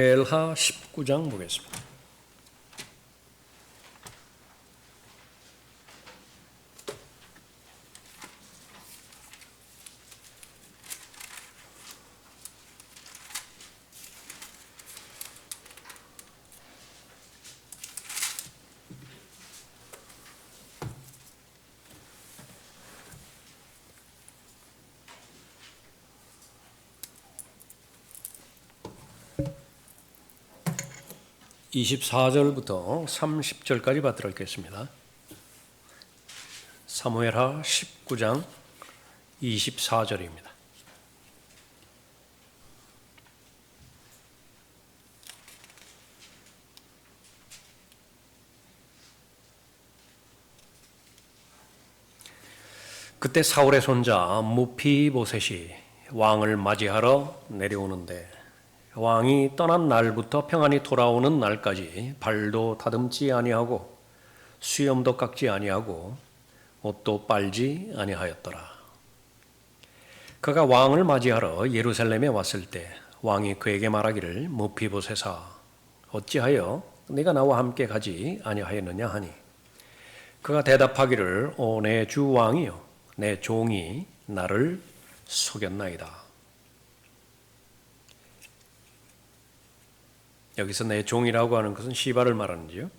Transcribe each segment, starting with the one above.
사무엘하 19장 보겠습니다. (24절부터) (30절까지) 받들어 읽겠습니다. 사무엘하 19장 24절입니다. 그때 사울의 손자 무피보셋이 왕을 맞이하러 내려오는데 왕이 떠난 날부터 평안히 돌아오는 날까지 발도 다듬지 아니하고 수염도 깎지 아니하고 옷도 빨지 아니하였더라. 그가 왕을 맞이하러 예루살렘에 왔을 때 왕이 그에게 말하기를 무피보셋아 어찌하여 네가 나와 함께 가지 아니하였느냐 하니 그가 대답하기를 오 내 주 왕이여 내 종이 나를 속였나이다. 여기서 내 종이라고 하는 것은 시바를 말하는지요.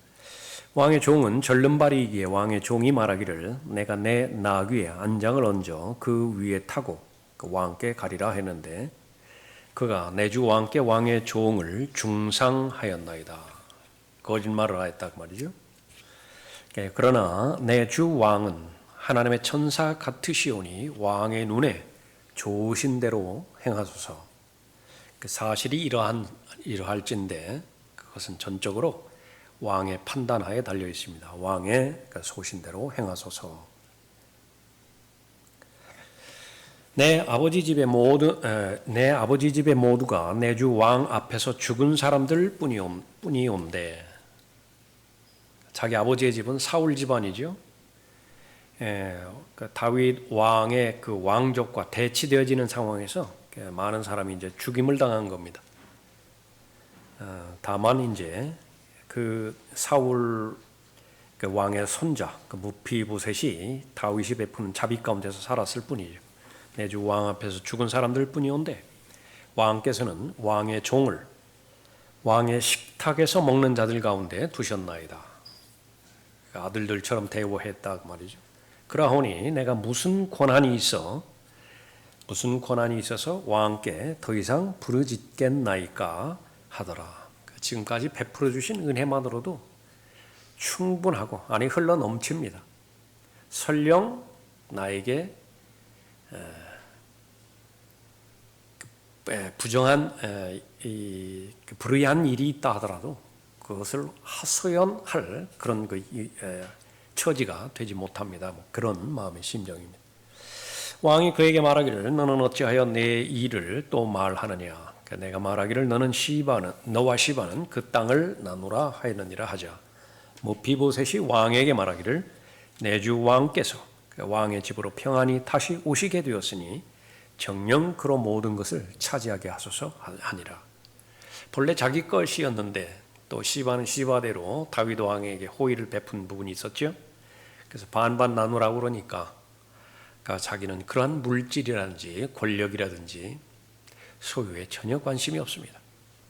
왕의 종은 절름발이기에 왕의 종이 말하기를 내가 내 나귀에 안장을 얹어 그 위에 타고 그 왕께 가리라 했는데 그가 내 주 왕께 왕의 종을 중상하였나이다. 거짓말을 하였다 그 말이죠. 그러나 내 주 왕은 하나님의 천사 같으시오니 왕의 눈에 좋으신 대로 행하소서. 그 사실이 이러할진데 그것은 전적으로 왕의 판단하에 달려 있습니다. 왕의 소신대로 행하소서. 내 아버지 집의 모두가 내 주 왕 앞에서 죽은 사람들 뿐이온데 자기 아버지의 집은 사울 집안이죠. 다윗 왕의 그 왕족과 대치되어지는 상황에서 많은 사람이 이제 죽임을 당한 겁니다. 다만 이제 그 사울 그 왕의 손자 그 무피보셋이 다윗이 베푸는 자비 가운데서 살았을 뿐이죠. 내 주 왕 앞에서 죽은 사람들 뿐이온데 왕께서는 왕의 종을 왕의 식탁에서 먹는 자들 가운데 두셨나이다. 아들들처럼 대우했다 그 말이죠. 그러하오니 내가 무슨 권한이 있어서 왕께 더 이상 부르짖겠나이까 하더라. 지금까지 베풀어 주신 은혜만으로도 충분하고 아니 흘러 넘칩니다. 설령 나에게 부정한 불의한 일이 있다 하더라도 그것을 하소연할 그런 처지가 되지 못합니다. 그런 마음의 심정입니다. 왕이 그에게 말하기를 너는 어찌하여 내 일을 또 말하느냐. 내가 말하기를 너와 시바는 그 땅을 나누라 하였느니라 하자. 무피보셋이 왕에게 말하기를 내 주 왕께서 왕의 집으로 평안히 다시 오시게 되었으니 정녕 그로 모든 것을 차지하게 하소서 하니라. 본래 자기 것이었는데 또 시바는 시바대로 다윗 왕에게 호의를 베푼 부분이 있었죠. 그래서 반반 나누라고 그러니까 자기는 그러한 물질이라든지 권력이라든지 소유에 전혀 관심이 없습니다.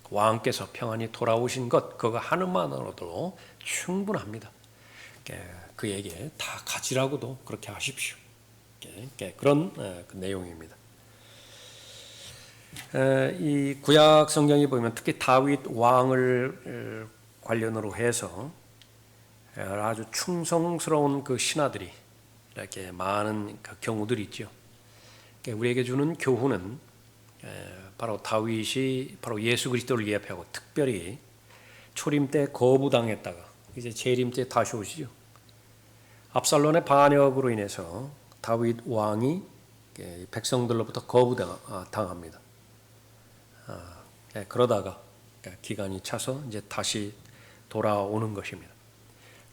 왕께서 평안히 돌아오신 것 그거 하나만으로도 충분합니다. 그에게 다 가지라고도 그렇게 하십시오. 그런 내용입니다. 이 구약 성경에 보면 특히 다윗 왕을 관련으로 해서 아주 충성스러운 그 신하들이 이렇게 많은 경우들이 있죠. 우리에게 주는 교훈은 바로 다윗이 바로 예수 그리스도를 예표하고 특별히 초림 때 거부당했다가 이제 재림 때 다시 오시죠. 압살롬의 반역으로 인해서 다윗 왕이 백성들로부터 거부당합니다. 그러다가 기간이 차서 이제 다시 돌아오는 것입니다.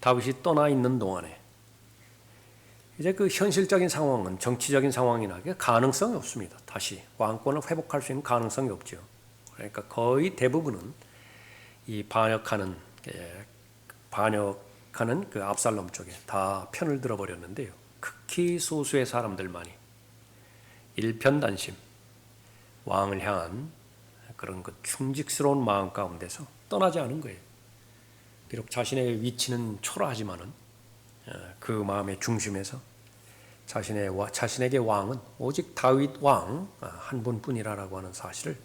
다윗이 떠나 있는 동안에 이제 그 현실적인 상황은 정치적인 상황이나 가능성이 없습니다. 다시 왕권을 회복할 수 있는 가능성이 없죠. 그러니까 거의 대부분은 이 반역하는 그 압살롬 쪽에 다 편을 들어버렸는데요. 극히 소수의 사람들만이 일편단심, 왕을 향한 그런 그 충직스러운 마음 가운데서 떠나지 않은 거예요. 비록 자신의 위치는 초라하지만은 그 마음의 중심에서 자신에게 왕은 오직 다윗 왕 한 분뿐이라고 하는 사실을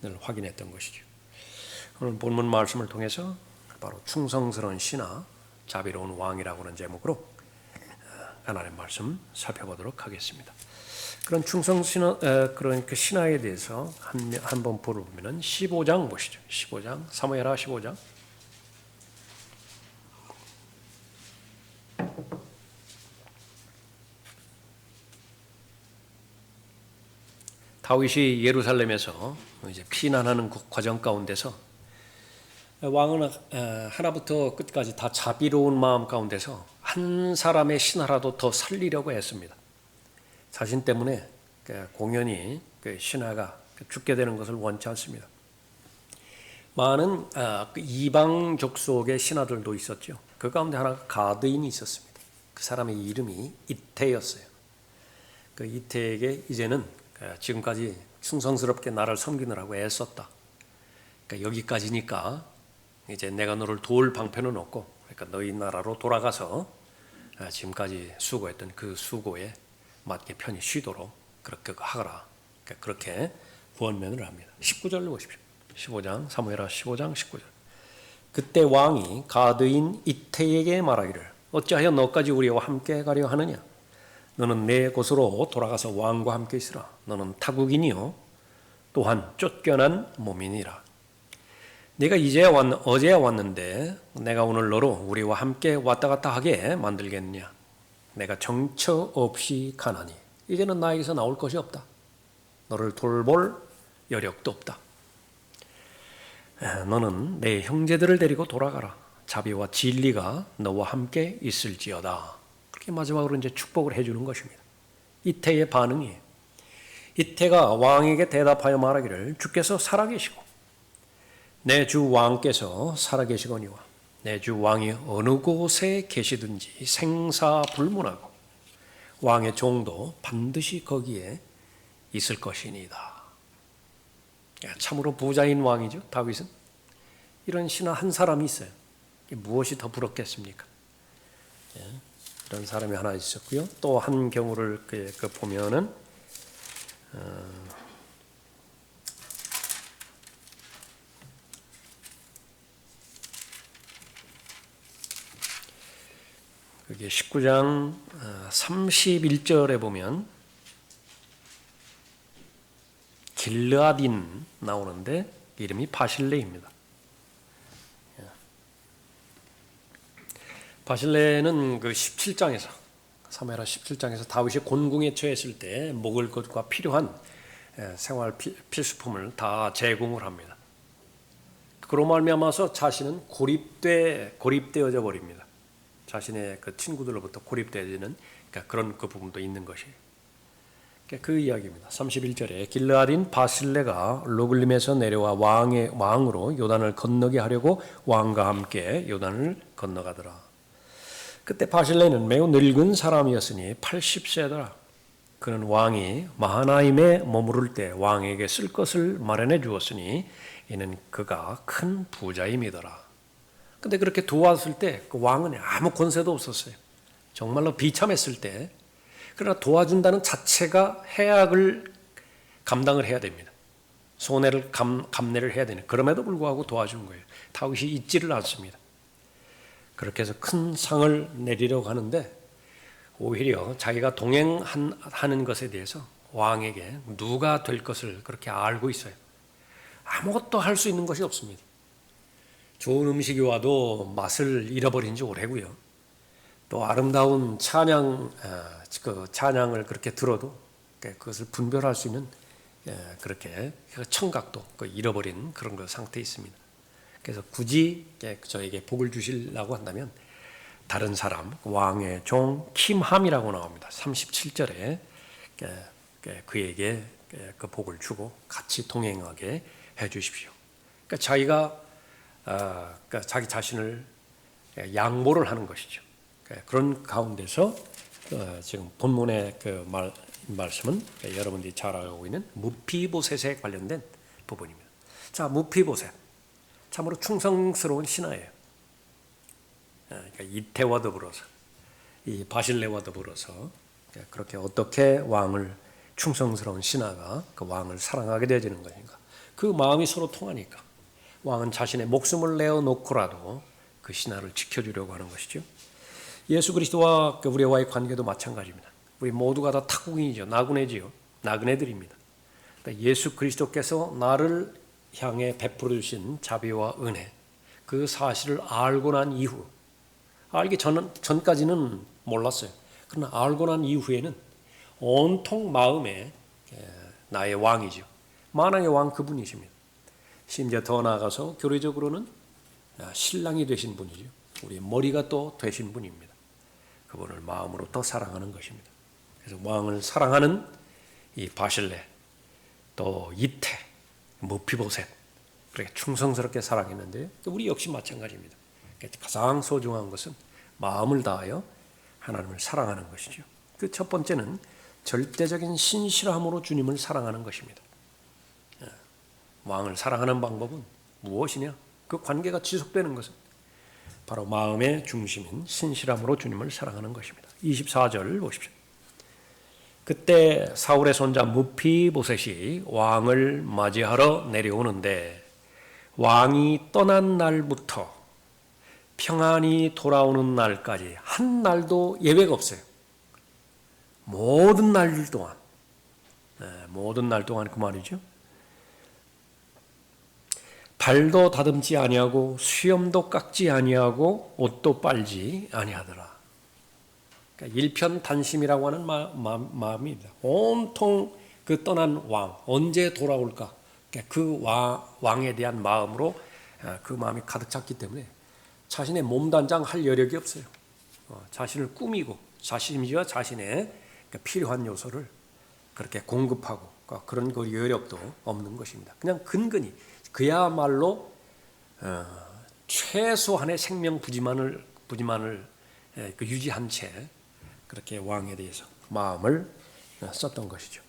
늘 확인했던 것이죠. 오늘 본문 말씀을 통해서 바로 충성스러운 신하, 자비로운 왕이라고 하는 제목으로 하나님의 말씀 살펴보도록 하겠습니다. 그런 그런 그 신하에 대해서 한번 보면은 15장 보시죠. 15장 사무엘하 15장. 다윗이 예루살렘에서 이제 피난하는 과정 가운데서 왕은 하나부터 끝까지 다 자비로운 마음 가운데서 한 사람의 신하라도 더 살리려고 했습니다. 자신 때문에 공연히 신하가 죽게 되는 것을 원치 않습니다. 많은 이방족 속의 신하들도 있었죠. 그 가운데 하나가 가드인이 있었습니다. 그 사람의 이름이 이태였어요. 그 이태에게 이제는 지금까지 충성스럽게 나를 섬기느라고 애썼다. 그러니까 여기까지니까 이제 내가 너를 도울 방편은 없고, 그러니까 너희 나라로 돌아가서 지금까지 수고했던 그 수고에 맞게 편히 쉬도록 그렇게 하거라. 그러니까 그렇게 구원면을 합니다. 19절로 보십시오. 15장 사무엘하 15장 19절. 그때 왕이 가드인 이태에게 말하기를 어찌하여 너까지 우리와 함께 가려 하느냐? 너는 내 곳으로 돌아가서 왕과 함께 있으라. 너는 타국인이요 또한 쫓겨난 몸이니라. 네가 어제야 왔는데 내가 오늘 너로 우리와 함께 왔다 갔다 하게 만들겠느냐? 내가 정처 없이 가나니 이제는 나에게서 나올 것이 없다. 너를 돌볼 여력도 없다. 너는 내 형제들을 데리고 돌아가라. 자비와 진리가 너와 함께 있을지어다. 그렇게 마지막으로 이제 축복을 해주는 것입니다. 이태의 반응이에요. 이태가 왕에게 대답하여 말하기를 주께서 살아계시고 내 주 왕께서 살아계시거니와 내 주 왕이 어느 곳에 계시든지 생사불문하고 왕의 종도 반드시 거기에 있을 것이니이다. 참으로 부자인 왕이죠. 다윗은. 이런 신하 한 사람이 있어요. 무엇이 더 부럽겠습니까? 이런 사람이 하나 있었고요. 또 한 경우를 보면은 그게 19장 31절에 보면 길르앗인 나오는데 이름이 바실레입니다. 바실레는 그 17장에서 사무엘하 17장에서 다윗이 곤궁에 처했을 때 먹을 것과 필요한 생활 필수품을 다 제공을 합니다. 그로 말미암아서 자신은 고립되어져 버립니다. 자신의 그 친구들로부터 고립되어지는 그런 그 부분도 있는 것이에요. 그 이야기입니다. 31절에 길르앗인 바실레가 로글림에서 내려와 왕으로 요단을 건너게 하려고 왕과 함께 요단을 건너가더라. 그때 바실레는 매우 늙은 사람이었으니 80세더라. 그는 왕이 마하나임에 머무를 때 왕에게 쓸 것을 마련해 주었으니 이는 그가 큰 부자임이더라. 근데 그렇게 도왔을 때 그 왕은 아무 권세도 없었어요. 정말로 비참했을 때. 그러나 도와준다는 자체가 해악을 감당을 해야 됩니다. 손해를 감내를 해야 되는. 그럼에도 불구하고 도와준 거예요. 다윗이 잊지를 않습니다. 그렇게 해서 큰 상을 내리려고 하는데 오히려 자기가 동행하는 것에 대해서 왕에게 누가 될 것을 그렇게 알고 있어요. 아무것도 할 수 있는 것이 없습니다. 좋은 음식이 와도 맛을 잃어버린 지 오래고요. 또 아름다운 찬양을 그렇게 들어도 그것을 분별할 수 있는 그렇게 청각도 잃어버린 그런 상태에 있습니다. 그래서 굳이 저에게 복을 주시려고 한다면 다른 사람, 왕의 종 kimham이라고 나옵니다. 37절에 그에게 그 복을 주고 같이 동행하게 해 주십시오. 그러니까 자기가 그러니까 자기 자신을 양보를 하는 것이죠. 그런 가운데서 지금 본문의 그 말씀은 여러분들이 잘 알고 있는 무피보셋에 관련된 부분입니다. 자, 무피보셋 참으로 충성스러운 신하예요. 그러니까 이태와 더불어서 이 바실레와 더불어서 그렇게 어떻게 왕을 충성스러운 신하가 그 왕을 사랑하게 되어지는 것인가? 그 마음이 서로 통하니까 왕은 자신의 목숨을 내어놓고라도 그 신하를 지켜주려고 하는 것이죠. 예수 그리스도와 우리와의 관계도 마찬가지입니다. 우리 모두가 다 타국인이죠. 나그네지요. 나그네들입니다. 예수 그리스도께서 나를 향해 베풀어 주신 자비와 은혜, 그 사실을 알고 난 이후, 알기 전까지는 몰랐어요. 그러나 알고 난 이후에는 온통 마음에 나의 왕이죠. 만왕의 왕 그분이십니다. 심지어 더 나아가서 교리적으로는 신랑이 되신 분이죠. 우리 머리가 또 되신 분입니다. 그분을 마음으로 더 사랑하는 것입니다. 그래서 왕을 사랑하는 이 바실레, 또 이태, 무피보셋, 그렇게 충성스럽게 사랑했는데 우리 역시 마찬가지입니다. 가장 소중한 것은 마음을 다하여 하나님을 사랑하는 것이죠. 그 첫 번째는 절대적인 신실함으로 주님을 사랑하는 것입니다. 왕을 사랑하는 방법은 무엇이냐? 그 관계가 지속되는 것은 바로 마음의 중심인 신실함으로 주님을 사랑하는 것입니다. 24절 보십시오. 그때 사울의 손자 무피보셋이 왕을 맞이하러 내려오는데 왕이 떠난 날부터 평안히 돌아오는 날까지 한 날도 예외가 없어요. 모든 날 동안, 모든 날 동안 그 말이죠. 발도 다듬지 아니하고 수염도 깎지 아니하고 옷도 빨지 아니하더라. 그러니까 일편단심이라고 하는 마음입니다. 온통 그 떠난 왕 언제 돌아올까? 그 왕에 대한 마음으로 그 마음이 가득 찼기 때문에 자신의 몸단장 할 여력이 없어요. 자신을 꾸미고 심지어 자신의 필요한 요소를 그렇게 공급하고 그런 그 여력도 없는 것입니다. 그냥 근근히 그야말로 최소한의 생명 부지만을 유지한 채 그렇게 왕에 대해서 마음을 썼던 것이죠.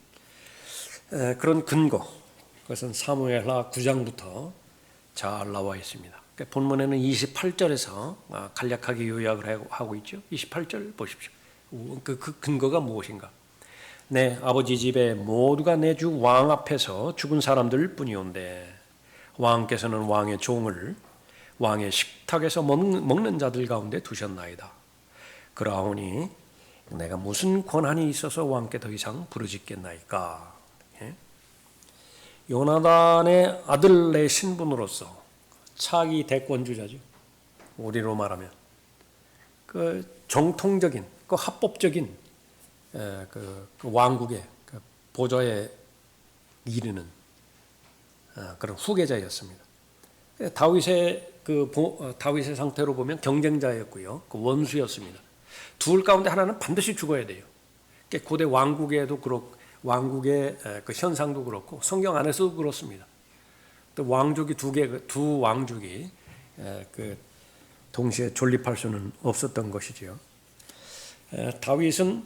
그런 근거, 그것은 사무엘하 9장부터 잘 나와 있습니다. 본문에는 28절에서 간략하게 요약을 하고 있죠. 28절 보십시오. 그 근거가 무엇인가? 내 아버지 집에 모두가 내 주 왕 앞에서 죽은 사람들 뿐이온데 왕께서는 왕의 종을 왕의 식탁에서 먹는 자들 가운데 두셨나이다. 그러하오니 내가 무슨 권한이 있어서 왕께 더 이상 부르짖겠나이까? 요나단의 아들 내 신분으로서 차기 대권주자죠. 우리로 말하면 그 정통적인, 그 합법적인 그 왕국의 그 보좌에 이르는 그런 후계자였습니다. 다윗의 상태로 보면 경쟁자였고요, 그 원수였습니다. 둘 가운데 하나는 반드시 죽어야 돼요. 고대 왕국에도 그렇고 왕국의 그 현상도 그렇고 성경 안에서도 그렇습니다. 또 왕족이 두 왕족이 그 동시에 존립할 수는 없었던 것이지요. 다윗은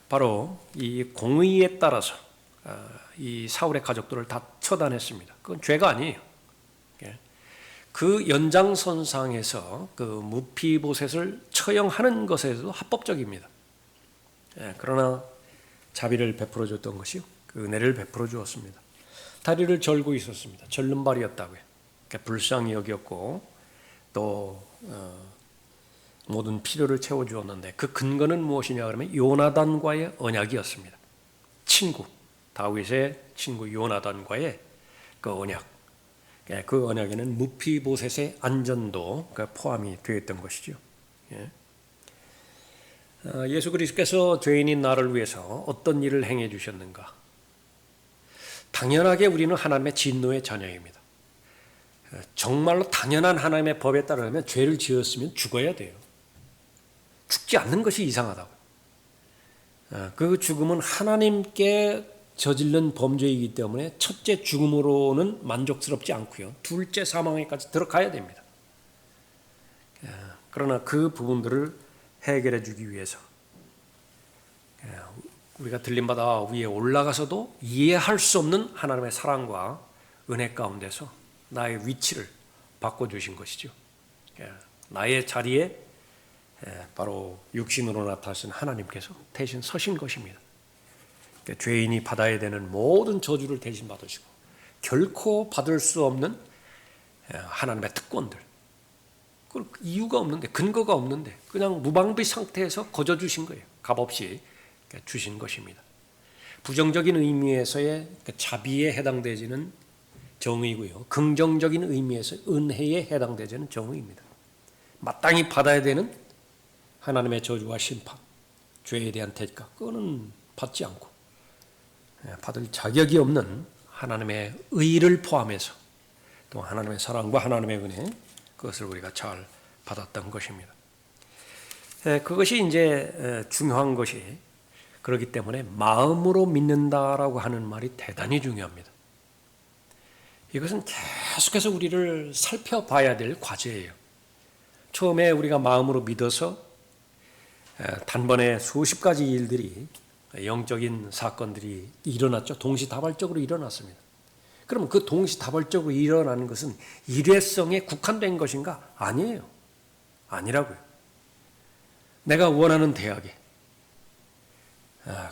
바로 이 공의에 따라서 이 사울의 가족들을 다 처단했습니다. 그건 죄가 아니에요. 그 연장선상에서 그 무피보셋을 처형하는 것에도 합법적입니다. 그러나 자비를 베풀어 줬던 것이요, 그 은혜를 베풀어 주었습니다. 다리를 절고 있었습니다. 절름발이었다고요. 불쌍히 여겼고 또 모든 필요를 채워주었는데 그 근거는 무엇이냐 그러면 요나단과의 언약이었습니다. 다윗의 친구 요나단과의 그 언약. 그 언약에는 무피보셋의 안전도 포함이 되어 있던 것이죠. 예수 그리스도께서 죄인인 나를 위해서 어떤 일을 행해 주셨는가? 당연하게 우리는 하나님의 진노의 자녀입니다. 정말로 당연한 하나님의 법에 따르면 죄를 지었으면 죽어야 돼요. 죽지 않는 것이 이상하다고. 그 죽음은 하나님께 저질른 범죄이기 때문에 첫째 죽음으로는 만족스럽지 않고요. 둘째 사망에까지 들어가야 됩니다. 그러나 그 부분들을 해결해 주기 위해서 우리가 들림받아 위에 올라가서도 이해할 수 없는 하나님의 사랑과 은혜 가운데서 나의 위치를 바꿔주신 것이죠. 나의 자리에 바로 육신으로 나타나신 하나님께서 대신 서신 것입니다. 죄인이 받아야 되는 모든 저주를 대신 받으시고 결코 받을 수 없는 하나님의 특권들, 이유가 없는데, 근거가 없는데 그냥 무방비 상태에서 거저 주신 거예요. 값없이 주신 것입니다. 부정적인 의미에서의 자비에 해당되지는 정의고요, 긍정적인 의미에서 은혜에 해당되지는 정의입니다. 마땅히 받아야 되는 하나님의 저주와 심판, 죄에 대한 대가, 그거는 받지 않고 받을 자격이 없는 하나님의 의를 포함해서 또 하나님의 사랑과 하나님의 은혜, 그것을 우리가 잘 받았던 것입니다. 그것이 이제 중요한 것이, 그렇기 때문에 마음으로 믿는다라고 하는 말이 대단히 중요합니다. 이것은 계속해서 우리를 살펴봐야 될 과제예요. 처음에 우리가 마음으로 믿어서 단번에 수십 가지 일들이, 영적인 사건들이 일어났죠. 동시다발적으로 일어났습니다. 그러면 그 동시다발적으로 일어나는 것은 일회성에 국한된 것인가? 아니에요. 아니라고요. 내가 원하는 대학에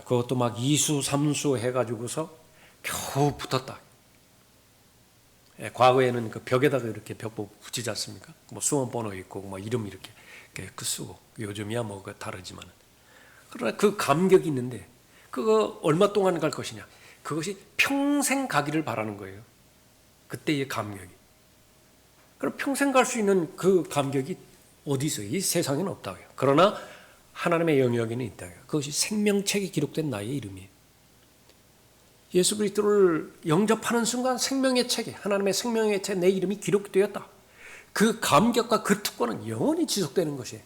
그것도 막 2수 3수 해가지고서 겨우 붙었다. 과거에는 그 벽에다가 이렇게 벽보고 붙이지 않습니까? 뭐 수험 번호 있고 뭐 이름 이렇게 쓰고, 요즘이야 뭐 다르지만, 그러나 그 감격이 있는데 그거 얼마 동안 갈 것이냐? 그것이 평생 가기를 바라는 거예요. 그때의 감격이. 그럼 평생 갈 수 있는 그 감격이 어디 있어요? 이 세상에는 없다고요. 그러나 하나님의 영역에는 있다고요. 그것이 생명책에 기록된 나의 이름이에요. 예수 그리스도를 영접하는 순간 생명의 책에, 하나님의 생명의 책에 내 이름이 기록되었다. 그 감격과 그 특권은 영원히 지속되는 것이에요.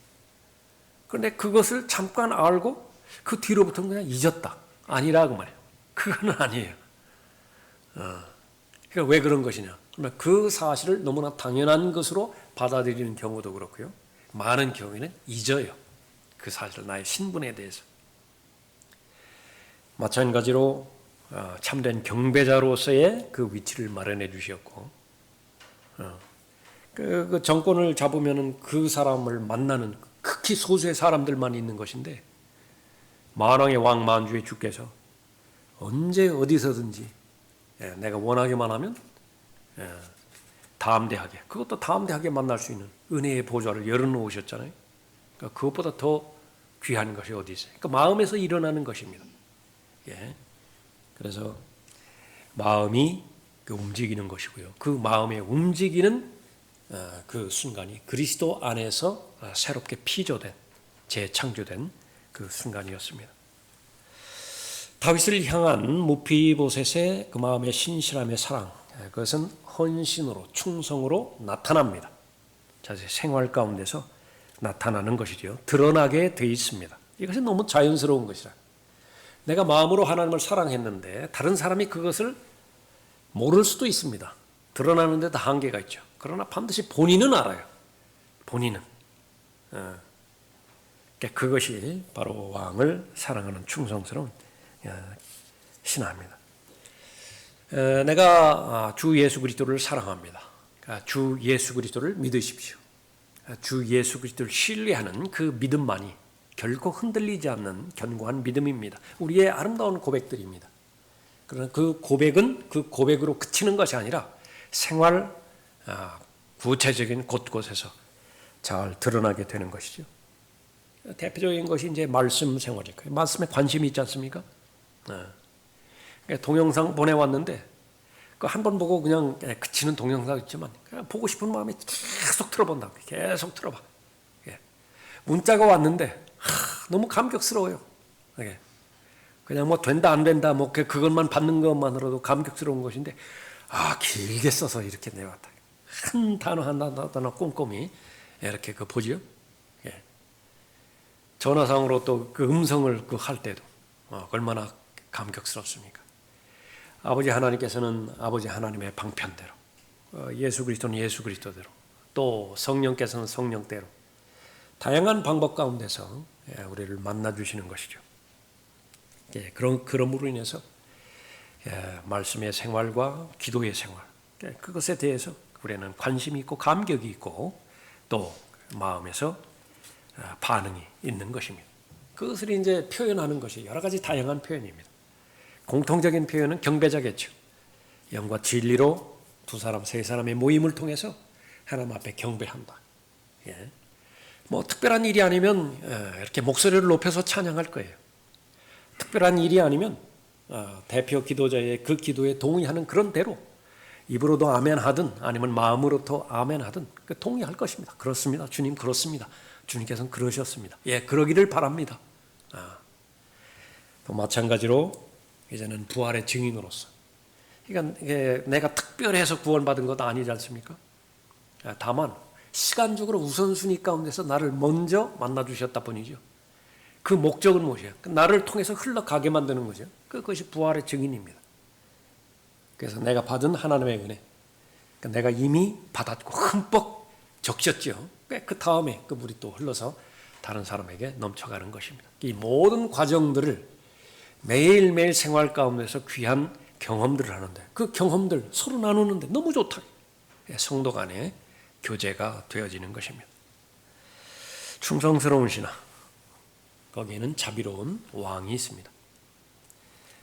그런데 그것을 잠깐 알고 그 뒤로부터는 그냥 잊었다. 아니라고 말해요. 그건 아니에요. 그러니까 왜 그런 것이냐? 그러면 그 사실을 너무나 당연한 것으로 받아들이는 경우도 그렇고요. 많은 경우에는 잊어요. 그 사실, 나의 신분에 대해서. 마찬가지로 참된 경배자로서의 그 위치를 마련해 주셨고, 그 정권을 잡으면은 그 사람을 만나는 극히 소수의 사람들만 있는 것인데, 만왕의 왕 만주의 주께서 언제 어디서든지 내가 원하기만 하면 담대하게, 그것도 담대하게 만날 수 있는 은혜의 보좌를 열어놓으셨잖아요. 그러니까 그것보다 더 귀한 것이 어디 있어요? 그러니까 마음에서 일어나는 것입니다. 그래서 마음이 움직이는 것이고요. 그 마음에 움직이는 그 순간이 그리스도 안에서 새롭게 피조된, 재창조된 그 순간이었습니다. 다윗을 향한 무피보셋의 그 마음의 신실함의 사랑, 그것은 헌신으로, 충성으로 나타납니다. 자세 생활 가운데서 나타나는 것이죠. 드러나게 돼 있습니다. 이것이 너무 자연스러운 것이라. 내가 마음으로 하나님을 사랑했는데 다른 사람이 그것을 모를 수도 있습니다. 드러나는 데도 한계가 있죠. 그러나 반드시 본인은 알아요. 본인은. 그것이 바로 왕을 사랑하는 충성스러운 신화입니다. 내가 주 예수 그리스도를 사랑합니다. 주 예수 그리스도를 믿으십시오. 주 예수 그리스도를 신뢰하는 그 믿음만이 결코 흔들리지 않는 견고한 믿음입니다. 우리의 아름다운 고백들입니다. 그러나 그 고백은 그 고백으로 그치는 것이 아니라 생활, 구체적인 곳곳에서 잘 드러나게 되는 것이죠. 대표적인 것이 이제 말씀 생활일 거예요. 말씀에 관심이 있지 않습니까? 동영상 보내왔는데 그 한 번 보고 그냥 그치는 동영상 있지만 그냥 보고 싶은 마음에 계속 틀어본다. 계속 틀어봐. 문자가 왔는데 너무 감격스러워요. 그냥 뭐 된다 안 된다 뭐 그것만 받는 것만으로도 감격스러운 것인데 길게 써서 이렇게 내왔다. 한 단어 한 단어 꼼꼼히 이렇게 보지요. 전화상으로 또 그 음성을 할 때도 얼마나 감격스럽습니까? 아버지 하나님께서는 아버지 하나님의 방편대로, 예수 그리스도는 예수 그리스도대로, 또 성령께서는 성령대로 다양한 방법 가운데서 우리를 만나 주시는 것이죠. 그러므로 인해서 말씀의 생활과 기도의 생활, 그것에 대해서 우리는 관심이 있고 감격이 있고 또 마음에서 반응이 있는 것입니다. 그것을 이제 표현하는 것이 여러 가지 다양한 표현입니다. 공통적인 표현은 경배자겠죠. 영과 진리로 두 사람, 세 사람의 모임을 통해서 하나님 앞에 경배한다. 뭐 특별한 일이 아니면 이렇게 목소리를 높여서 찬양할 거예요. 특별한 일이 아니면 대표 기도자의 그 기도에 동의하는 그런 대로 입으로도 아멘 하든 아니면 마음으로도 아멘 하든 동의할 것입니다. 그렇습니다. 주님 그렇습니다. 주님께서는 그러셨습니다. 그러기를 바랍니다. 또 마찬가지로 이제는 부활의 증인으로서, 그러니까 내가 특별해서 구원받은 것 아니지 않습니까? 다만 시간적으로 우선순위 가운데서 나를 먼저 만나주셨다 뿐이죠. 그 목적은 무엇이에요? 나를 통해서 흘러가게 만드는 거죠. 그것이 부활의 증인입니다. 그래서 내가 받은 하나님의 은혜, 내가 이미 받았고 흠뻑 적셨죠. 그 다음에 그 물이 또 흘러서 다른 사람에게 넘쳐가는 것입니다. 이 모든 과정들을 매일매일 생활 가운데서 귀한 경험들을 하는데, 그 경험들 서로 나누는데 너무 좋다. 성도 간의 교제가 되어지는 것입니다. 충성스러운 신하, 거기에는 자비로운 왕이 있습니다.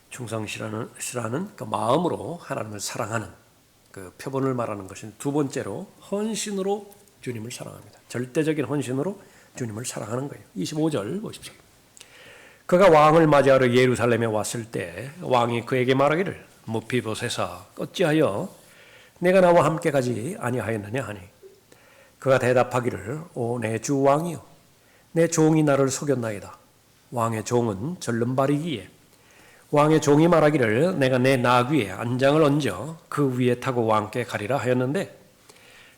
충성시라는 그 마음으로 하나님을 사랑하는 그 표본을 말하는 것은 두 번째로 헌신으로 주님을 사랑합니다. 절대적인 헌신으로 주님을 사랑하는 거예요. 25절 보십시오. 그가 왕을 맞이하러 예루살렘에 왔을 때 왕이 그에게 말하기를 무비보셋아 어찌하여 내가 나와 함께 가지 아니하였느냐 하니, 그가 대답하기를 오 내 주 왕이여 내 종이 나를 속였나이다. 왕의 종은 절름발이기에 왕의 종이 말하기를 내가 내 나귀에 안장을 얹어 그 위에 타고 왕께 가리라 하였는데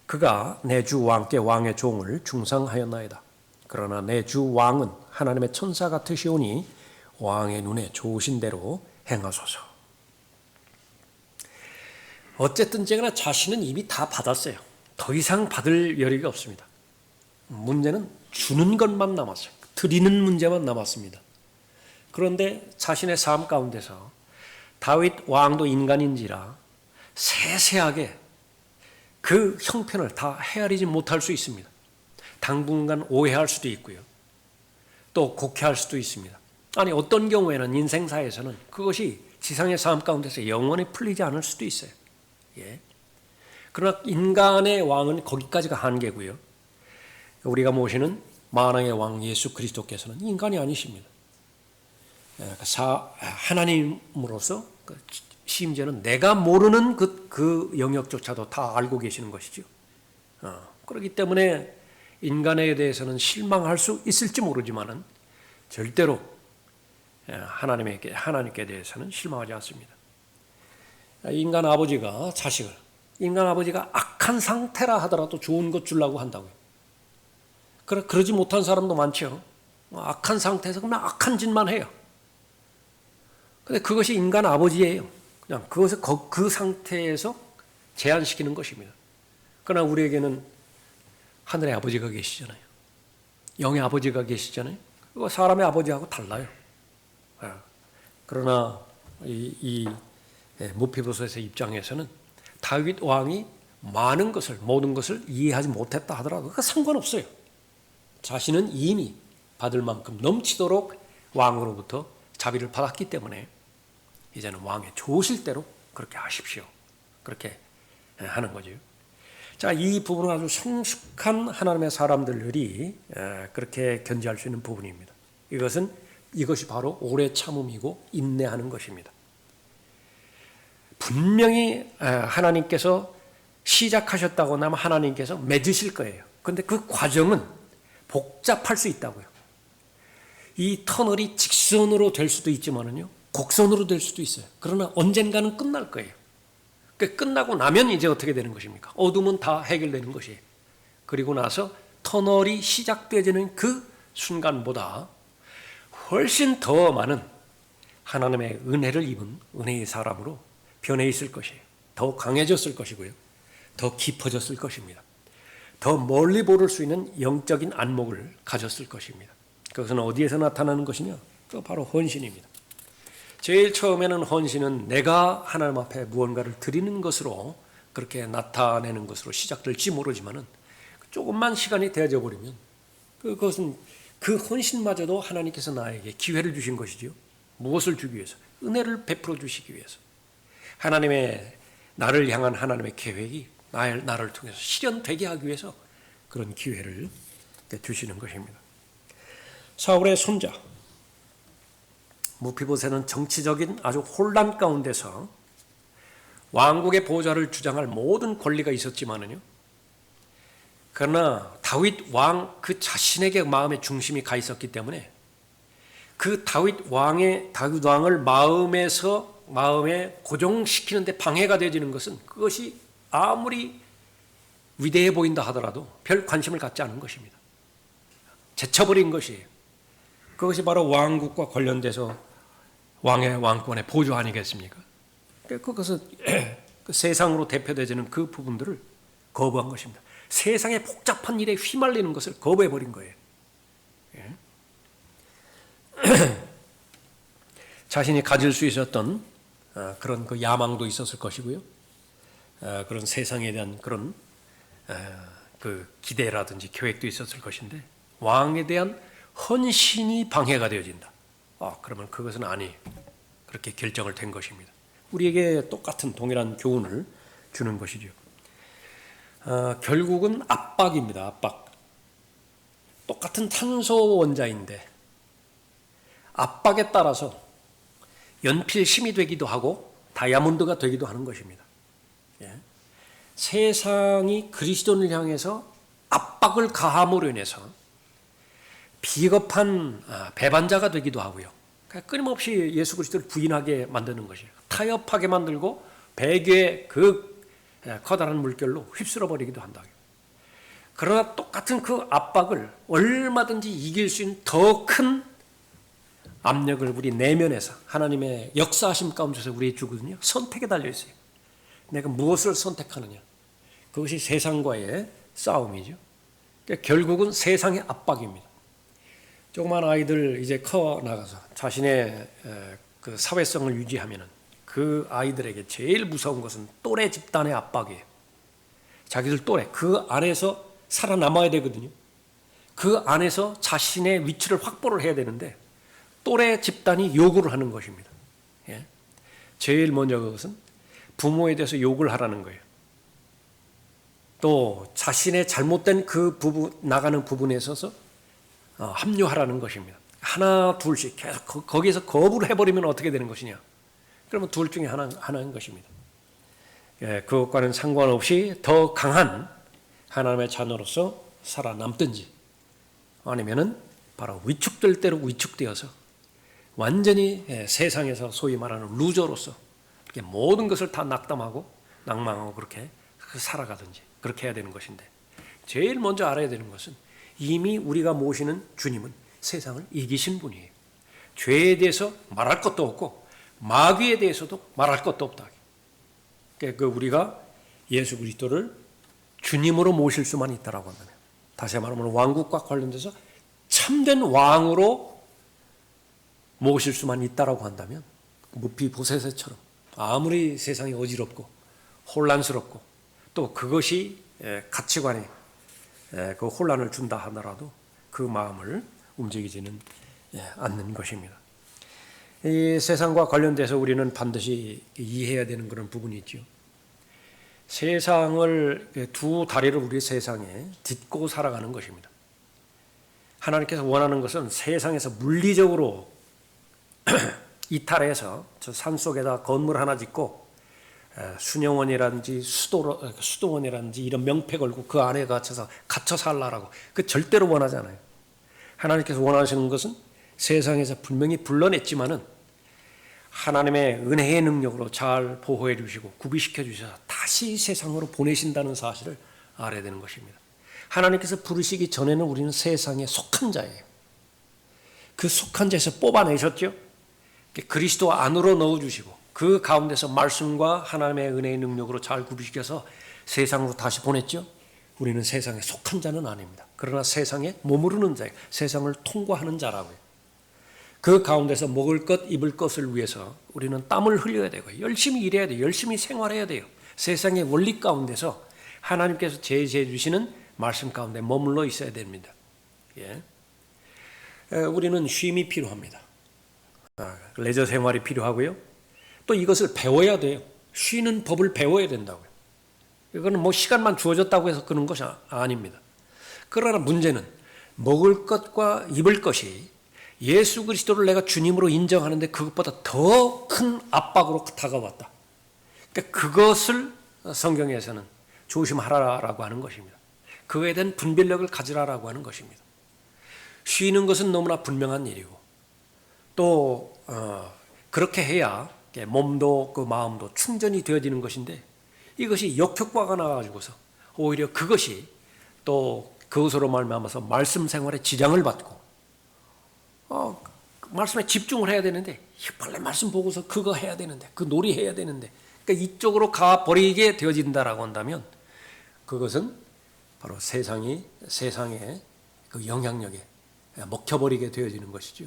그가 내 주 왕께 왕의 종을 중상하였나이다. 그러나 내 주 왕은 하나님의 천사 같으시오니 왕의 눈에 좋으신 대로 행하소서. 어쨌든 제가 자신은 이미 다 받았어요. 더 이상 받을 여력이 없습니다. 문제는 주는 것만 남았어요. 드리는 문제만 남았습니다. 그런데 자신의 삶 가운데서 다윗 왕도 인간인지라 세세하게 그 형편을 다 헤아리지 못할 수 있습니다. 당분간 오해할 수도 있고요. 또 곡해할 수도 있습니다. 아니 어떤 경우에는 인생사에서는 그것이 지상의 삶 가운데서 영원히 풀리지 않을 수도 있어요. 그러나 인간의 왕은 거기까지가 한계고요. 우리가 모시는 만왕의 왕 예수 그리스도께서는 인간이 아니십니다. 하나님으로서 심지어는 내가 모르는 그 영역조차도 다 알고 계시는 것이죠. 그렇기 때문에 인간에 대해서는 실망할 수 있을지 모르지만은 절대로 하나님께 대해서는 실망하지 않습니다. 인간 아버지가 자식을, 인간 아버지가 악한 상태라 하더라도 좋은 것 주려고 한다고요. 그러지 못한 사람도 많죠. 악한 상태에서 그냥 악한 짓만 해요. 근데 그것이 인간 아버지예요. 그냥 그것을 그 상태에서 제한시키는 것입니다. 그러나 우리에게는 하늘의 아버지가 계시잖아요. 영의 아버지가 계시잖아요. 그거 사람의 아버지하고 달라요. 그러나 이 무비보셋의 입장에서는 다윗 왕이 모든 것을 이해하지 못했다 하더라도 그거 상관없어요. 자신은 이미 받을 만큼 넘치도록 왕으로부터 자비를 받았기 때문에 이제는 왕의 좋으실 대로 그렇게 하십시오. 그렇게 하는 거죠. 자, 이 부분은 아주 성숙한 하나님의 사람들이 그렇게 견지할 수 있는 부분입니다. 이것이 바로 오래 참음이고 인내하는 것입니다. 분명히 하나님께서 시작하셨다고 하면 하나님께서 맺으실 거예요. 그런데 그 과정은 복잡할 수 있다고요. 이 터널이 직선으로 될 수도 있지만은요, 곡선으로 될 수도 있어요. 그러나 언젠가는 끝날 거예요. 끝나고 나면 이제 어떻게 되는 것입니까? 어둠은 다 해결되는 것이에요. 그리고 나서 터널이 시작되어지는 그 순간보다 훨씬 더 많은 하나님의 은혜를 입은 은혜의 사람으로 변해 있을 것이에요. 더 강해졌을 것이고요. 더 깊어졌을 것입니다. 더 멀리 보를 수 있는 영적인 안목을 가졌을 것입니다. 그것은 어디에서 나타나는 것이냐? 그 바로 헌신입니다. 제일 처음에는 헌신은 내가 하나님 앞에 무언가를 드리는 것으로 그렇게 나타내는 것으로 시작될지 모르지만은 조금만 시간이 되어져 버리면 그것은 그 헌신마저도 하나님께서 나에게 기회를 주신 것이지요. 무엇을 주기 위해서? 은혜를 베풀어 주시기 위해서. 하나님의 나를 향한 하나님의 계획이 나를 통해서 실현되게 하기 위해서 그런 기회를 주시는 것입니다. 사울의 손자 무피보셋은 정치적인 아주 혼란 가운데서 왕국의 보좌를 주장할 모든 권리가 있었지만은요. 그러나 다윗 왕 그 자신에게 마음의 중심이 가 있었기 때문에 그 다윗 왕을 마음에 고정시키는데 방해가 되어지는 것은 그것이 아무리 위대해 보인다 하더라도 별 관심을 갖지 않은 것입니다. 제쳐버린 것이에요. 그것이 바로 왕국과 관련돼서 왕의 왕권의 보조 아니겠습니까? 그것은 그 세상으로 대표되지는 그 부분들을 거부한 것입니다. 세상의 복잡한 일에 휘말리는 것을 거부해버린 거예요. 자신이 가질 수 있었던 그런 그 야망도 있었을 것이고요. 그런 세상에 대한 그런 그 기대라든지 계획도 있었을 것인데 왕에 대한 헌신이 방해가 되어진다. 그러면 그것은 아니 그렇게 결정을 된 것입니다. 우리에게 똑같은 동일한 교훈을 주는 것이죠. 결국은 압박입니다. 압박. 똑같은 탄소 원자인데 압박에 따라서 연필심이 되기도 하고 다이아몬드가 되기도 하는 것입니다. 세상이 그리스도를 향해서 압박을 가함으로 인해서 비겁한 배반자가 되기도 하고요. 끊임없이 예수 그리스도를 부인하게 만드는 것이에요. 타협하게 만들고 배교의 그 커다란 물결로 휩쓸어 버리기도 한다. 그러나 똑같은 그 압박을 얼마든지 이길 수 있는 더 큰 압력을 우리 내면에서 하나님의 역사하심 가운데서 우리에게 주거든요. 선택에 달려 있어요. 내가 무엇을 선택하느냐. 그것이 세상과의 싸움이죠. 그러니까 결국은 세상의 압박입니다. 조그만 아이들 이제 커 나가서 자신의 그 사회성을 유지하면은 그 아이들에게 제일 무서운 것은 또래 집단의 압박이에요. 자기들 또래 그 안에서 살아남아야 되거든요. 그 안에서 자신의 위치를 확보를 해야 되는데 또래 집단이 요구를 하는 것입니다. 제일 먼저 그것은 부모에 대해서 욕을 하라는 거예요. 또 자신의 잘못된 그 나가는 부분에 있어서 합류하라는 것입니다. 하나 둘씩 계속 거기에서 거부를 해버리면 어떻게 되는 것이냐. 그러면 둘 중에 하나인 것입니다. 그것과는 상관없이 더 강한 하나님의 자녀로서 살아남든지 아니면은 바로 위축될 대로 위축되어서 완전히 세상에서 소위 말하는 루저로서 모든 것을 다 낙담하고 낭망하고 그렇게 살아가든지 그렇게 해야 되는 것인데 제일 먼저 알아야 되는 것은 이미 우리가 모시는 주님은 세상을 이기신 분이에요. 죄에 대해서 말할 것도 없고 마귀에 대해서도 말할 것도 없다. 그러니까 우리가 예수 그리스도를 주님으로 모실 수만 있다라고 한다면 다시 말하면 왕국과 관련돼서 참된 왕으로 모실 수만 있다라고 한다면 무비보셋처럼 아무리 세상이 어지럽고 혼란스럽고 또 그것이 가치관에 그 혼란을 준다 하더라도 그 마음을 움직이지는 않는 것입니다. 이 세상과 관련돼서 우리는 반드시 이해해야 되는 그런 부분이 있죠. 세상을 두 다리를 우리 세상에 딛고 살아가는 것입니다. 하나님께서 원하는 것은 세상에서 물리적으로 이탈해서 저 산속에다 건물 하나 짓고 수녀원이라든지 수도원이라든지 이런 명패 걸고 그 안에 갇혀 살라라고 그 절대로 원하지 않아요. 하나님께서 원하시는 것은 세상에서 분명히 불러냈지만은 하나님의 은혜의 능력으로 잘 보호해 주시고 구비시켜 주셔서 다시 세상으로 보내신다는 사실을 알아야 되는 것입니다. 하나님께서 부르시기 전에는 우리는 세상에 속한 자예요. 그 속한 자에서 뽑아내셨죠. 그리스도 안으로 넣어주시고 그 가운데서 말씀과 하나님의 은혜의 능력으로 잘 구비시켜서 세상으로 다시 보냈죠. 우리는 세상에 속한 자는 아닙니다. 그러나 세상에 머무르는 자, 세상을 통과하는 자라고요. 그 가운데서 먹을 것, 입을 것을 위해서 우리는 땀을 흘려야 되고 열심히 일해야 돼요. 열심히 생활해야 돼요. 세상의 원리 가운데서 하나님께서 제시해 주시는 말씀 가운데 머물러 있어야 됩니다. 예. 우리는 쉼이 필요합니다. 레저 생활이 필요하고요. 또 이것을 배워야 돼요. 쉬는 법을 배워야 된다고요. 이거는 뭐 시간만 주어졌다고 해서 그런 것이 아닙니다. 그러나 문제는 먹을 것과 입을 것이 예수 그리스도를 내가 주님으로 인정하는데 그것보다 더 큰 압박으로 다가왔다. 그러니까 그것을 성경에서는 조심하라라고 하는 것입니다. 그거에 대한 분별력을 가지라라고 하는 것입니다. 쉬는 것은 너무나 분명한 일이고 또 그렇게 해야 몸도 그 마음도 충전이 되어지는 것인데 이것이 역효과가 나가지고서 오히려 그것이 또 그것으로 말미암아서 말씀 생활에 지장을 받고 말씀에 집중을 해야 되는데 빨리 말씀 보고서 그거 해야 되는데 그 놀이 해야 되는데 그러니까 이쪽으로 가버리게 되어진다라고 한다면 그것은 바로 세상의 그 영향력에 먹혀버리게 되어지는 것이죠.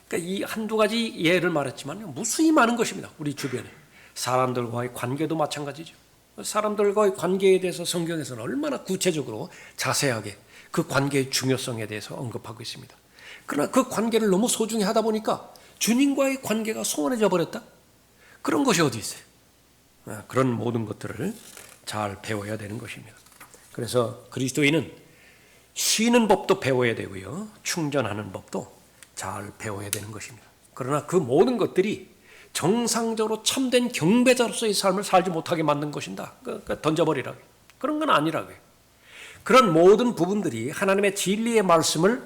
그러니까 이 한두 가지 예를 말했지만 무수히 많은 것입니다. 우리 주변에 사람들과의 관계도 마찬가지죠. 사람들과의 관계에 대해서 성경에서는 얼마나 구체적으로 자세하게 그 관계의 중요성에 대해서 언급하고 있습니다. 그러나 그 관계를 너무 소중히 하다 보니까 주님과의 관계가 소원해져 버렸다? 그런 것이 어디 있어요? 그런 모든 것들을 잘 배워야 되는 것입니다. 그래서 그리스도인은 쉬는 법도 배워야 되고요. 충전하는 법도 잘 배워야 되는 것입니다. 그러나 그 모든 것들이 정상적으로 참된 경배자로서의 삶을 살지 못하게 만든 것인다. 그러니까 던져버리라고요. 그런 건 아니라고요. 그런 모든 부분들이 하나님의 진리의 말씀을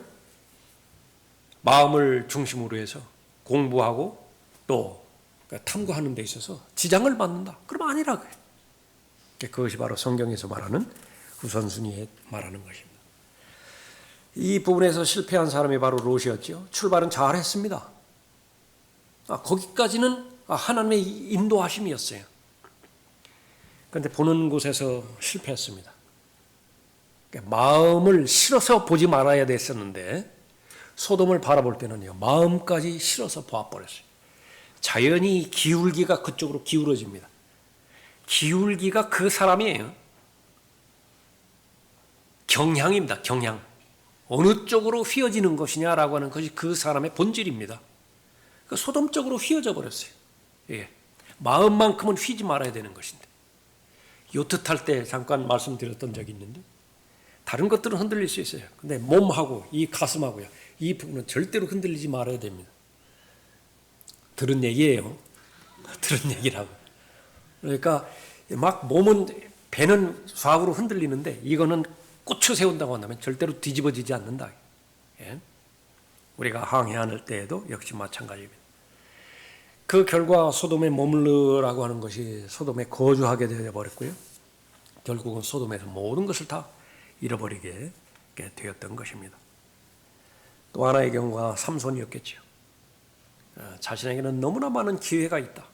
마음을 중심으로 해서 공부하고 또 탐구하는 데 있어서 지장을 받는다. 그럼 아니라고요. 그것이 바로 성경에서 말하는 우선순위에 말하는 것입니다. 이 부분에서 실패한 사람이 바로 롯이었죠. 출발은 잘했습니다. 거기까지는 하나님의 인도하심이었어요. 그런데 보는 곳에서 실패했습니다. 마음을 실어서 보지 말아야 됐었는데 소돔을 바라볼 때는요. 마음까지 실어서 보아버렸어요. 자연히 기울기가 그쪽으로 기울어집니다. 기울기가 그 사람이에요. 경향입니다. 경향. 어느 쪽으로 휘어지는 것이냐라고 하는 것이 그 사람의 본질입니다. 소돔 쪽으로 휘어져 버렸어요. 예. 마음만큼은 휘지 말아야 되는 것인데 요트 탈 때 잠깐 말씀드렸던 적이 있는데 다른 것들은 흔들릴 수 있어요. 근데 몸하고 이 가슴하고요. 이 부분은 절대로 흔들리지 말아야 됩니다. 들은 얘기예요. 들은 얘기라고. 그러니까 막 몸은 배는 좌우로 흔들리는데 이거는 꽂혀 세운다고 한다면 절대로 뒤집어지지 않는다. 예? 우리가 항해할 때에도 역시 마찬가지입니다. 그 결과 소돔에 머물르라고 하는 것이 소돔에 거주하게 되어버렸고요. 결국은 소돔에서 모든 것을 다 잃어버리게 되었던 것입니다. 또 하나의 경우가 삼손이었겠죠. 자신에게는 너무나 많은 기회가 있다.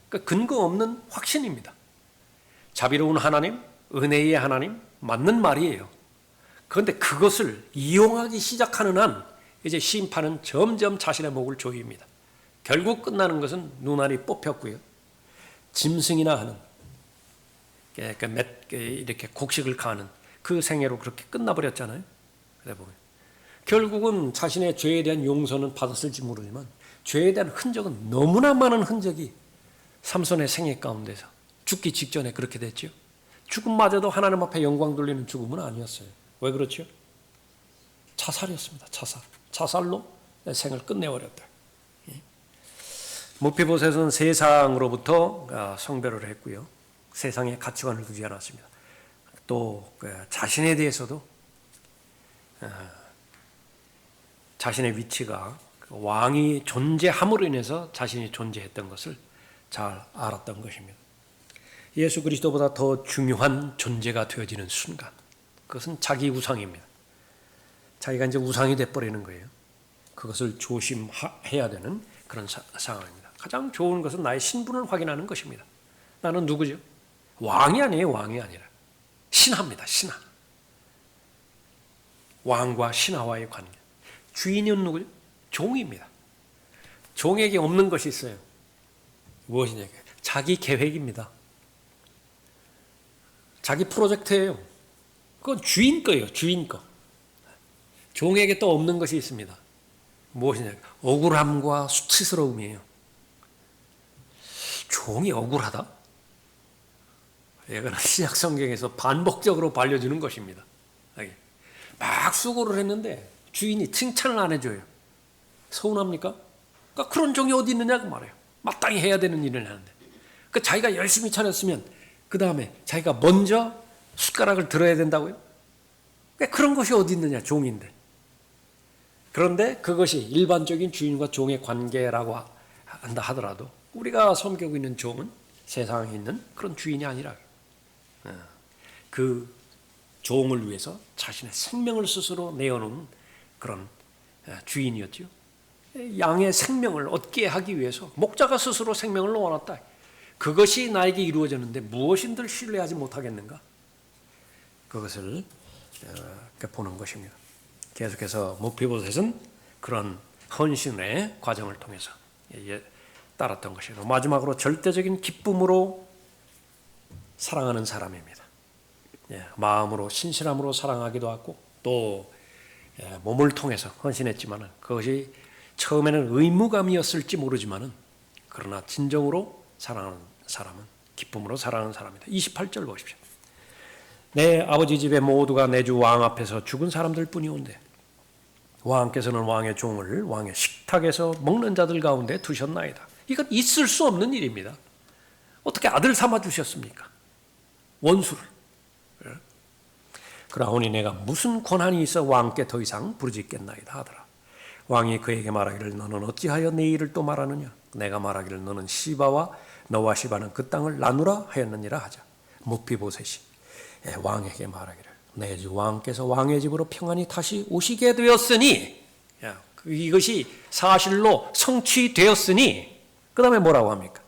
그러니까 근거 없는 확신입니다. 자비로운 하나님, 은혜의 하나님, 맞는 말이에요. 그런데 그것을 이용하기 시작하는 한 이제 심판은 점점 자신의 목을 조입니다. 결국 끝나는 것은 눈알이 뽑혔고요. 짐승이나 하는 이렇게 곡식을 가는 그 생애로 그렇게 끝나버렸잖아요. 그래 보면 결국은 자신의 죄에 대한 용서는 받았을지 모르지만 죄에 대한 흔적은 너무나 많은 흔적이 삼손의 생애 가운데서 죽기 직전에 그렇게 됐죠. 죽음마저도 하나님 앞에 영광 돌리는 죽음은 아니었어요. 왜 그렇죠? 자살이었습니다. 자살로 생을 끝내버렸다. 무피보셋은 세상으로부터 성별을 했고요. 세상에 가치관을 두지 않았습니다. 또 자신에 대해서도 자신의 위치가 왕이 존재함으로 인해서 자신이 존재했던 것을 잘 알았던 것입니다. 예수 그리스도보다 더 중요한 존재가 되어지는 순간, 그것은 자기 우상입니다. 자기가 이제 우상이 돼버리는 거예요. 그것을 조심해야 되는 그런 상황입니다. 가장 좋은 것은 나의 신분을 확인하는 것입니다. 나는 누구죠? 왕이 아니에요. 왕이 아니라 신하입니다. 신하. 왕과 신하와의 관계. 주인은 누구죠? 종입니다. 종에게 없는 것이 있어요. 무엇이냐? 자기 계획입니다. 자기 프로젝트예요. 그건 주인 거예요. 주인 거. 종에게 또 없는 것이 있습니다. 무엇이냐? 억울함과 수치스러움이에요. 종이 억울하다? 이거는 신약 성경에서 반복적으로 알려주는 것입니다. 막 수고를 했는데 주인이 칭찬을 안 해줘요. 서운합니까? 그러니까 그런 종이 어디 있느냐고 말해요. 마땅히 해야 되는 일을 하는데. 그 자기가 열심히 차렸으면 그 다음에 자기가 먼저 숟가락을 들어야 된다고요? 그런 것이 어디 있느냐, 종인데. 그런데 그것이 일반적인 주인과 종의 관계라고 한다 하더라도 우리가 섬기고 있는 종은 세상에 있는 그런 주인이 아니라 그 종을 위해서 자신의 생명을 스스로 내어놓은 그런 주인이었죠. 양의 생명을 얻게 하기 위해서 목자가 스스로 생명을 놓아놨다. 그것이 나에게 이루어졌는데 무엇인들 신뢰하지 못하겠는가? 그것을 보는 것입니다. 계속해서 무비보셋은 그런 헌신의 과정을 통해서 따랐던 것이고 마지막으로 절대적인 기쁨으로 사랑하는 사람입니다. 마음으로 신실함으로 사랑하기도 하고 또 몸을 통해서 헌신했지만 그것이 처음에는 의무감이었을지 모르지만 그러나 진정으로 사랑하는 사람은 기쁨으로 사랑하는 사람입니다. 28절 보십시오. 내 아버지 집에 모두가 내 주 왕 앞에서 죽은 사람들 뿐이온데 왕께서는 왕의 종을 왕의 식탁에서 먹는 자들 가운데 두셨나이다. 이건 있을 수 없는 일입니다. 어떻게 아들 삼아 주셨습니까? 원수를. 그러하오니 내가 무슨 권한이 있어 왕께 더 이상 부르짖겠나이다 하더라. 왕이 그에게 말하기를 너는 어찌하여 내 일을 또 말하느냐? 내가 말하기를 너는 시바와 너와 시바는 그 땅을 나누라 하였느니라 하자. 무비보셋이 왕에게 말하기를 내 주 왕께서 왕의 집으로 평안히 다시 오시게 되었으니 이것이 사실로 성취되었으니 그 다음에 뭐라고 합니까?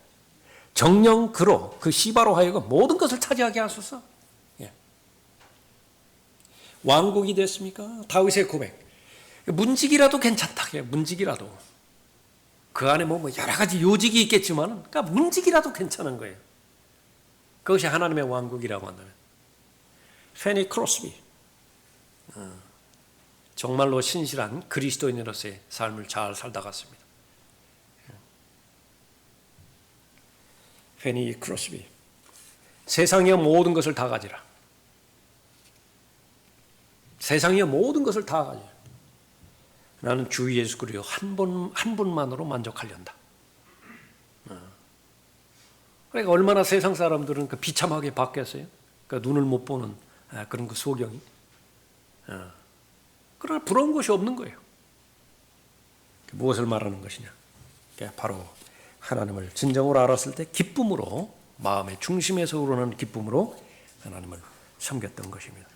정령 그로 그 시바로 하여금 모든 것을 차지하게 하소서. 왕국이 됐습니까? 다윗의 고백. 문직이라도 괜찮다. 문직이라도. 그 안에 뭐 여러 가지 요직이 있겠지만, 그러니까 문직이라도 괜찮은 거예요. 그것이 하나님의 왕국이라고 한다면. 페니 크로스비. 정말로 신실한 그리스도인으로서의 삶을 잘 살다 갔습니다. 페니 크로스비. 세상의 모든 것을 다 가지라. 세상의 모든 것을 다 가지라. 나는 주 예수 그리스도 한 분만으로 만족하련다. 그러니까 얼마나 세상 사람들은 그 비참하게 바뀌었어요. 그 눈을 못 보는 그런 그 소경이. 그러나 부러운 것이 없는 거예요. 무엇을 말하는 것이냐? 바로 하나님을 진정으로 알았을 때 기쁨으로 마음의 중심에서 우러나는 기쁨으로 하나님을 섬겼던 것입니다.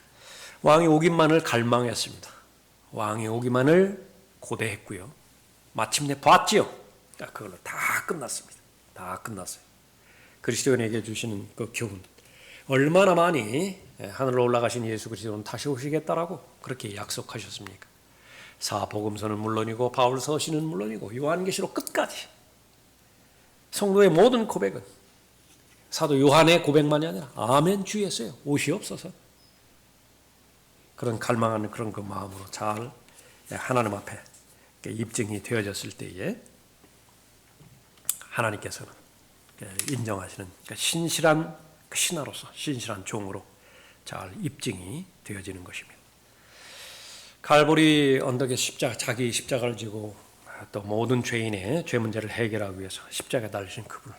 왕이 오기만을 갈망했습니다. 왕이 오기만을 고대했고요. 마침내 봤지요. 그걸로 다 끝났습니다. 다 끝났어요. 그리스도인에게 주시는 그 교훈. 얼마나 많이 하늘로 올라가신 예수 그리스도는 다시 오시겠다라고 그렇게 약속하셨습니까? 사복음서는 물론이고 바울 서신은 물론이고 요한계시록 끝까지 성도의 모든 고백은 사도 요한의 고백만이 아니라 아멘 주 예수여 오시옵소서. 그런 갈망하는 그런 그 마음으로 잘 하나님 앞에 입증이 되어졌을 때에 하나님께서는 인정하시는 신실한 신하로서 신실한 종으로 잘 입증이 되어지는 것입니다. 갈보리 언덕에 자기 십자가를 지고 또 모든 죄인의 죄 문제를 해결하기 위해서 십자가에 달리신 그분,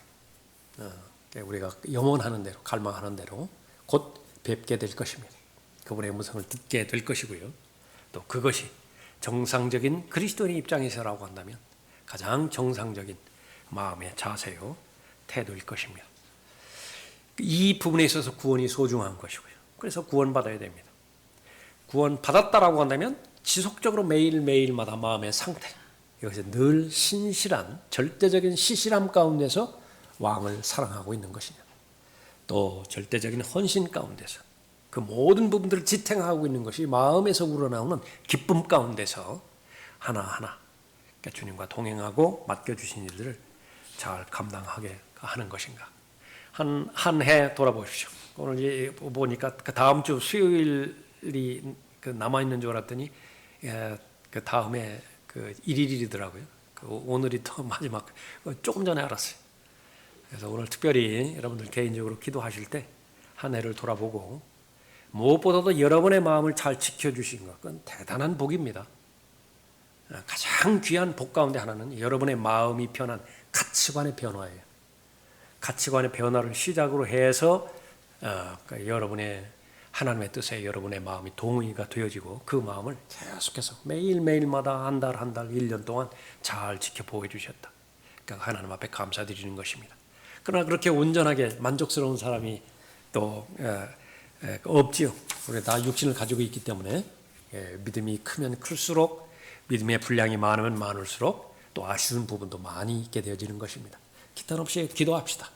우리가 염원하는 대로 갈망하는 대로 곧 뵙게 될 것입니다. 그분의 음성을 듣게 될 것이고요. 또 그것이 정상적인 그리스도인의 입장에서라고 한다면 가장 정상적인 마음의 자세요 태도일 것입니다. 이 부분에 있어서 구원이 소중한 것이고요. 그래서 구원받아야 됩니다. 구원받았다라고 한다면 지속적으로 매일매일마다 마음의 상태, 여기서 늘 신실한 절대적인 시실함 가운데서 왕을 사랑하고 있는 것이냐, 또 절대적인 헌신 가운데서 그 모든 부분들을 지탱하고 있는 것이 마음에서 우러나오는 기쁨 가운데서 하나하나 그러니까 주님과 동행하고 맡겨주신 일들을 잘 감당하게 하는 것인가. 한 해 돌아보십시오. 오늘 보니까 그 다음 주 수요일이 남아있는 줄 알았더니 그 다음에 그 1일이더라고요. 오늘이 더 마지막, 조금 전에 알았어요. 그래서 오늘 특별히 여러분들 개인적으로 기도하실 때 한 해를 돌아보고 무엇보다도 여러분의 마음을 잘 지켜주신 것, 그건 대단한 복입니다. 가장 귀한 복 가운데 하나는 여러분의 마음이 변한 가치관의 변화예요. 가치관의 변화를 시작으로 해서 그러니까 여러분의 하나님의 뜻에 여러분의 마음이 동의가 되어지고 그 마음을 계속해서 매일매일마다 한 달, 1년 동안 잘 지켜보여 주셨다. 그러니까 하나님 앞에 감사드리는 것입니다. 그러나 그렇게 온전하게 만족스러운 사람이 또 없지요. 우리 다 육신을 가지고 있기 때문에 믿음이 크면 클수록, 믿음의 분량이 많으면 많을수록 또 아쉬운 부분도 많이 있게 되어지는 것입니다. 기탄 없이 기도합시다.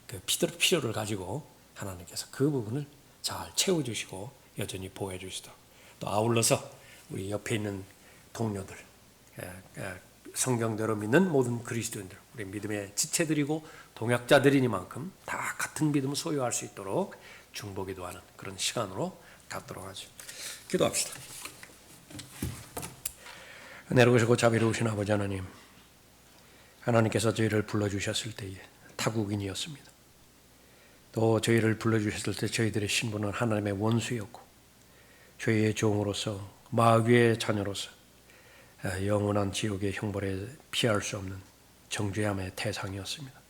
그 필요를 가지고 하나님께서 그 부분을 잘 채워주시고 여전히 보호해주시도록, 또 아울러서 우리 옆에 있는 동료들, 성경대로 믿는 모든 그리스도인들, 우리 믿음의 지체들이고 동역자들이니만큼 다 같은 믿음을 소유할 수 있도록 중보기도하는 그런 시간으로 갖도록 하죠. 기도합시다. 은혜로우시고 자비로우신 아버지 하나님, 하나님께서 저희를 불러주셨을 때에 타국인이었습니다. 또 저희를 불러주셨을 때 저희들의 신분은 하나님의 원수였고 죄의 종으로서, 마귀의 자녀로서 영원한 지옥의 형벌에 피할 수 없는 정죄함의 대상이었습니다.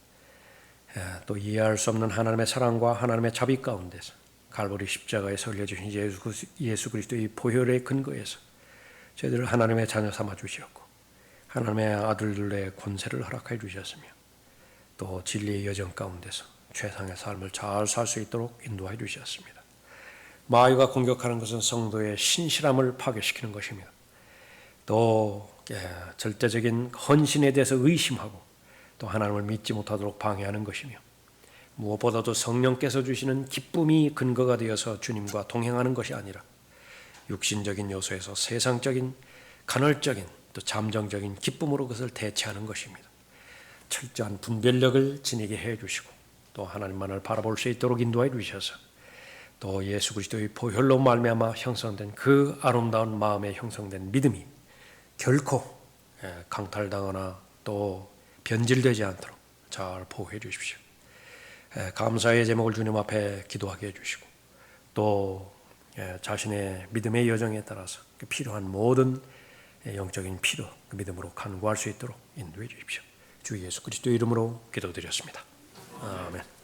또 이해할 수 없는 하나님의 사랑과 하나님의 자비 가운데서 갈보리 십자가에서 흘려주신 예수 그리스도의 보혈의 근거에서 저희들을 하나님의 자녀 삼아 주셨고 하나님의 아들들의 권세를 허락해 주셨으며 또 진리의 여정 가운데서 최상의 삶을 잘 살 수 있도록 인도해 주셨습니다. 마귀가 공격하는 것은 성도의 신실함을 파괴시키는 것입니다. 또 절대적인 헌신에 대해서 의심하고 또 하나님을 믿지 못하도록 방해하는 것이며, 무엇보다도 성령께서 주시는 기쁨이 근거가 되어서 주님과 동행하는 것이 아니라 육신적인 요소에서 세상적인 간헐적인 또 잠정적인 기쁨으로 그것을 대체하는 것입니다. 철저한 분별력을 지니게 해주시고 또 하나님만을 바라볼 수 있도록 인도해 주셔서 또 예수 그리스도의 보혈로 말미암아 형성된 그 아름다운 마음에 형성된 믿음이 결코 강탈당하나 또 변질되지 않도록 잘 보호해 주십시오. 감사의 제목을 주님 앞에 기도하게 해주시고 또 자신의 믿음의 여정에 따라서 필요한 모든 영적인 필요, 믿음으로 간구할 수 있도록 인도해 주십시오. 주 예수 그리스도의 이름으로 기도드렸습니다. 아멘.